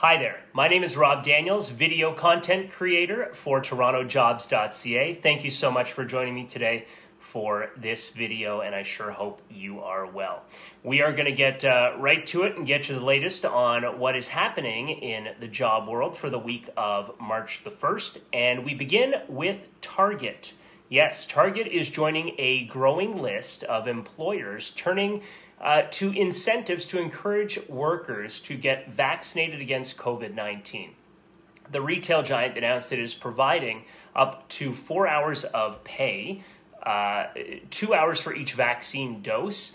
Hi there, my name is Rob Daniels, video content creator for TorontoJobs.ca. Thank you so much for joining me today for this video, and I sure hope you are well. We are going to get right to it and get you the latest on what is happening in the job world for the week of March the 1st, and we begin with Target. Yes, Target is joining a growing list of employers turning to incentives to encourage workers to get vaccinated against COVID-19. The retail giant announced it is providing up to 4 hours of pay, 2 hours for each vaccine dose,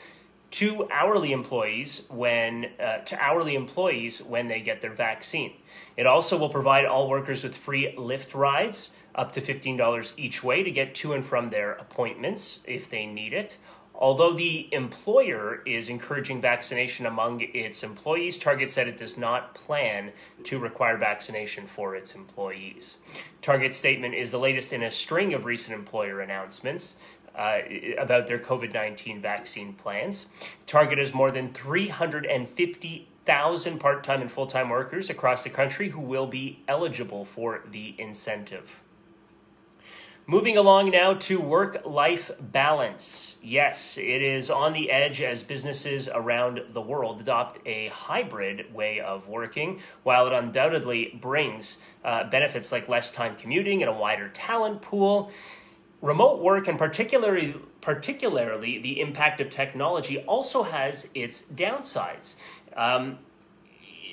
to hourly employees when they get their vaccine. It also will provide all workers with free Lyft rides, up to $15 each way to get to and from their appointments if they need it. Although the employer is encouraging vaccination among its employees, Target said it does not plan to require vaccination for its employees. Target's statement is the latest in a string of recent employer announcements about their COVID-19 vaccine plans. Target has more than 350,000 part-time and full-time workers across the country who will be eligible for the incentive. Moving along now to work-life balance. Yes, it is on the edge as businesses around the world adopt a hybrid way of working. While it undoubtedly brings benefits like less time commuting and a wider talent pool, remote work, and particularly the impact of technology, also has its downsides.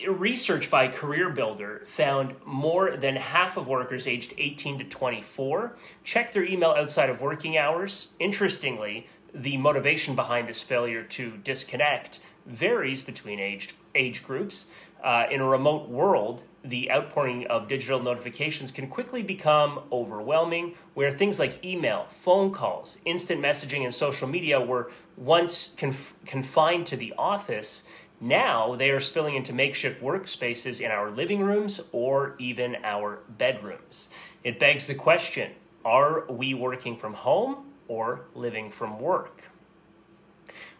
Research by Career Builder found more than half of workers aged 18 to 24 check their email outside of working hours. Interestingly, the motivation behind this failure to disconnect varies between age groups. In a remote world, the outpouring of digital notifications can quickly become overwhelming, where things like email, phone calls, instant messaging, and social media were once confined to the office. Now they are spilling into makeshift workspaces in our living rooms or even our bedrooms. It begs the question, are we working from home or living from work?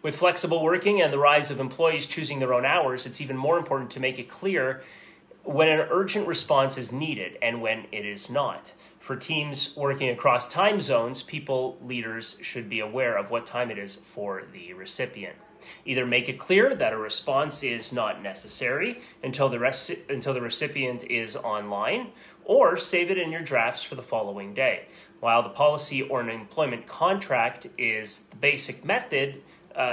With flexible working and the rise of employees choosing their own hours, it's even more important to make it clear when an urgent response is needed and when it is not. For teams working across time zones, leaders should be aware of what time it is for the recipient. Either make it clear that a response is not necessary until the recipient is online, or save it in your drafts for the following day. While the policy or an employment contract is the basic method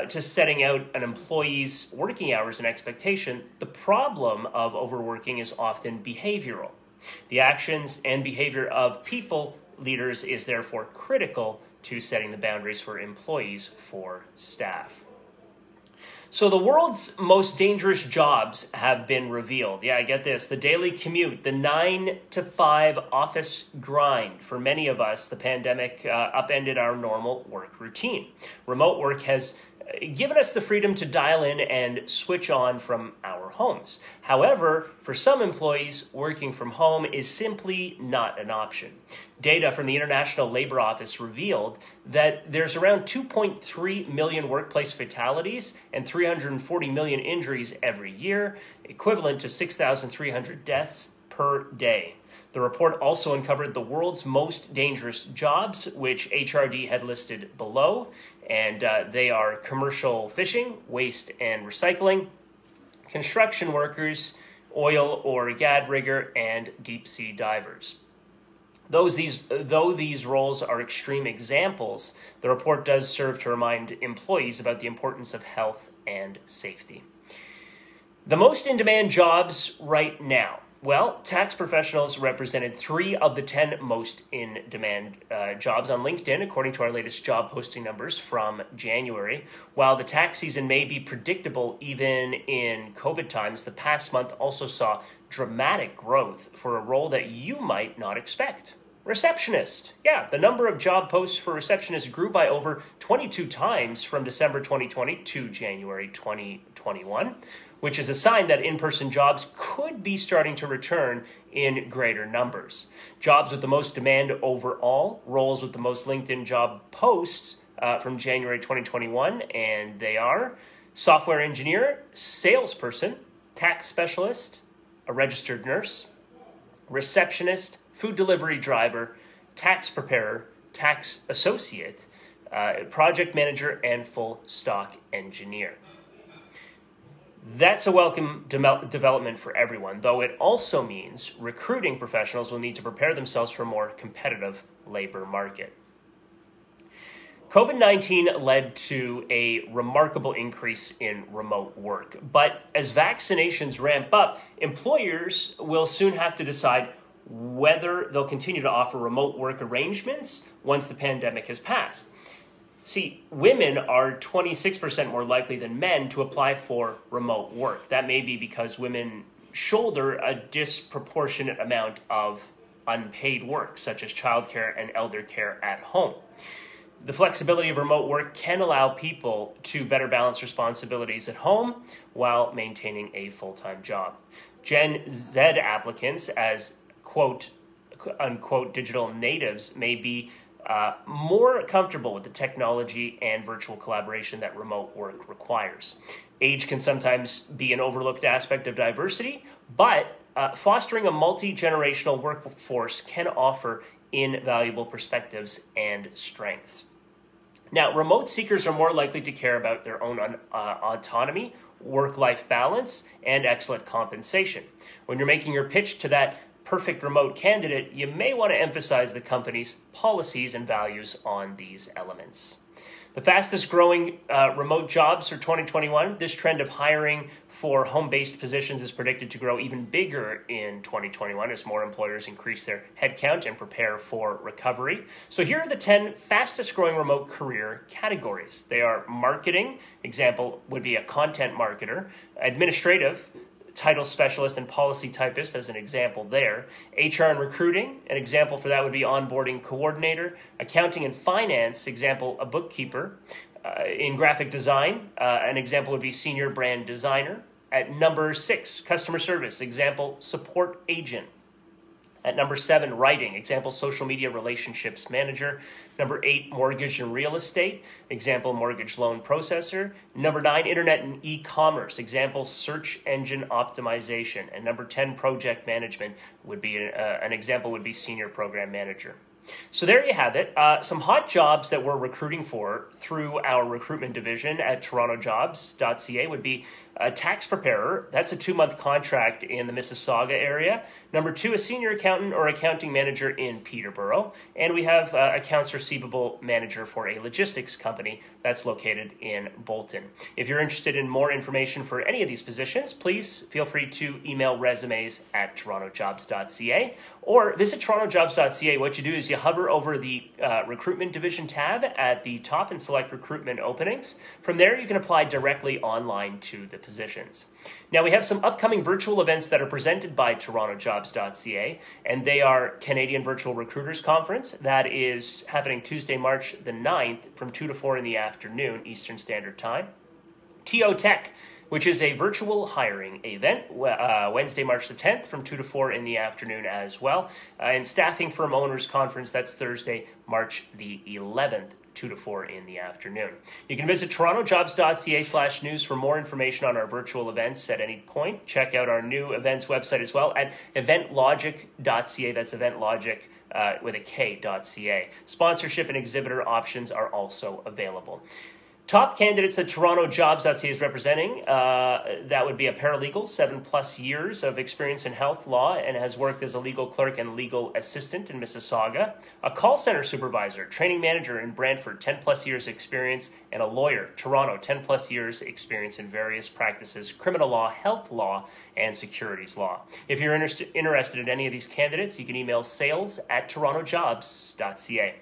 to setting out an employee's working hours and expectation, the problem of overworking is often behavioral. The actions and behavior of leaders is therefore critical to setting the boundaries for employees for staff. So the world's most dangerous jobs have been revealed. Yeah, get this. The daily commute, the 9 to 5 office grind. For many of us, the pandemic upended our normal work routine. Remote work has given us the freedom to dial in and switch on from our homes. However, for some employees, working from home is simply not an option. Data from the International Labor Office revealed that there's around 2.3 million workplace fatalities and 340 million injuries every year, equivalent to 6,300 deaths per day. The report also uncovered the world's most dangerous jobs, which HRD had listed below, and they are commercial fishing, waste and recycling, construction workers, oil or gas rigger, and deep sea divers. Though these roles are extreme examples, the report does serve to remind employees about the importance of health and safety. The most in-demand jobs right now. Well, tax professionals represented 3 of the 10 most in-demand jobs on LinkedIn, according to our latest job posting numbers from January. While the tax season may be predictable even in COVID times, the past month also saw dramatic growth for a role that you might not expect. Receptionist. Yeah, the number of job posts for receptionists grew by over 22 times from December 2020 to January 2021, which is a sign that in-person jobs could be starting to return in greater numbers. Jobs with the most demand overall, roles with the most LinkedIn job posts from January 2021, and they are software engineer, salesperson, tax specialist, a registered nurse, receptionist, food delivery driver, tax preparer, tax associate, project manager, and full stock engineer. That's a welcome development for everyone, though it also means recruiting professionals will need to prepare themselves for a more competitive labor market. COVID-19 led to a remarkable increase in remote work, but as vaccinations ramp up, employers will soon have to decide whether they'll continue to offer remote work arrangements once the pandemic has passed. See, women are 26% more likely than men to apply for remote work. That may be because women shoulder a disproportionate amount of unpaid work, such as childcare and elder care at home. The flexibility of remote work can allow people to better balance responsibilities at home while maintaining a full-time job. Gen Z applicants, as quote unquote digital natives, may be more comfortable with the technology and virtual collaboration that remote work requires. Age can sometimes be an overlooked aspect of diversity, but fostering a multi-generational workforce can offer invaluable perspectives and strengths. Now, remote seekers are more likely to care about their own autonomy, work-life balance, and excellent compensation. When you're making your pitch to that perfect remote candidate, you may want to emphasize the company's policies and values on these elements. The fastest growing remote jobs for 2021, this trend of hiring for home-based positions is predicted to grow even bigger in 2021 as more employers increase their headcount and prepare for recovery. So here are the 10 fastest growing remote career categories. They are marketing, example would be a content marketer, administrative, title specialist and policy typist as an example there. HR and recruiting, an example for that would be onboarding coordinator. Accounting and finance, example, a bookkeeper. In graphic design, an example would be senior brand designer. At number 6, customer service, example, support agent. At number 7, writing, example, social media relationships manager. Number 8, mortgage and real estate, example, mortgage loan processor. Number 9, internet and e-commerce, example, search engine optimization. And number 10, project management would be, an example would be senior program manager. So there you have it. Some hot jobs that we're recruiting for through our recruitment division at TorontoJobs.ca would be a tax preparer. That's a 2-month contract in the Mississauga area. Number 2, a senior accountant or accounting manager in Peterborough. And we have accounts receivable manager for a logistics company that's located in Bolton. If you're interested in more information for any of these positions, please feel free to email resumes at TorontoJobs.ca or visit TorontoJobs.ca. What you do is you hover over the recruitment division tab at the top and select recruitment openings. From there, you can apply directly online to the positions. Now, we have some upcoming virtual events that are presented by TorontoJobs.ca, and they are Canadian Virtual Recruiters Conference. That is happening Tuesday, March the 9th from 2 to 4 in the afternoon, Eastern Standard Time. TO Tech, which is a virtual hiring event, Wednesday, March the 10th from 2 to 4 in the afternoon as well. And Staffing Firm Owners Conference, that's Thursday, March the 11th, 2 to 4 in the afternoon. You can visit TorontoJobs.ca/news for more information on our virtual events at any point. Check out our new events website as well at eventlogic.ca. That's eventlogic with a K.ca. Sponsorship and exhibitor options are also available. Top candidates that TorontoJobs.ca is representing, that would be a paralegal, 7+ years of experience in health law and has worked as a legal clerk and legal assistant in Mississauga. A call center supervisor, training manager in Brantford, 10+ years experience, and a lawyer, Toronto, 10+ years experience in various practices, criminal law, health law, and securities law. If you're interested in any of these candidates, you can email sales@TorontoJobs.ca.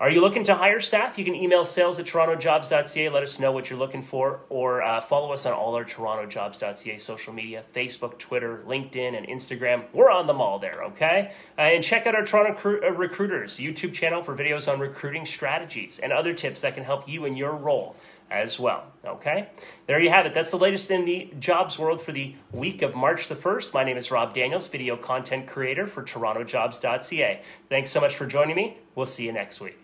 Are you looking to hire staff? You can email sales@TorontoJobs.ca. Let us know what you're looking for, or follow us on all our TorontoJobs.ca social media, Facebook, Twitter, LinkedIn, and Instagram. We're on them all there, okay? And check out our Toronto Recruiters YouTube channel for videos on recruiting strategies and other tips that can help you in your role as well, okay? There you have it. That's the latest in the jobs world for the week of March the 1st. My name is Rob Daniels, video content creator for TorontoJobs.ca. Thanks so much for joining me. We'll see you next week.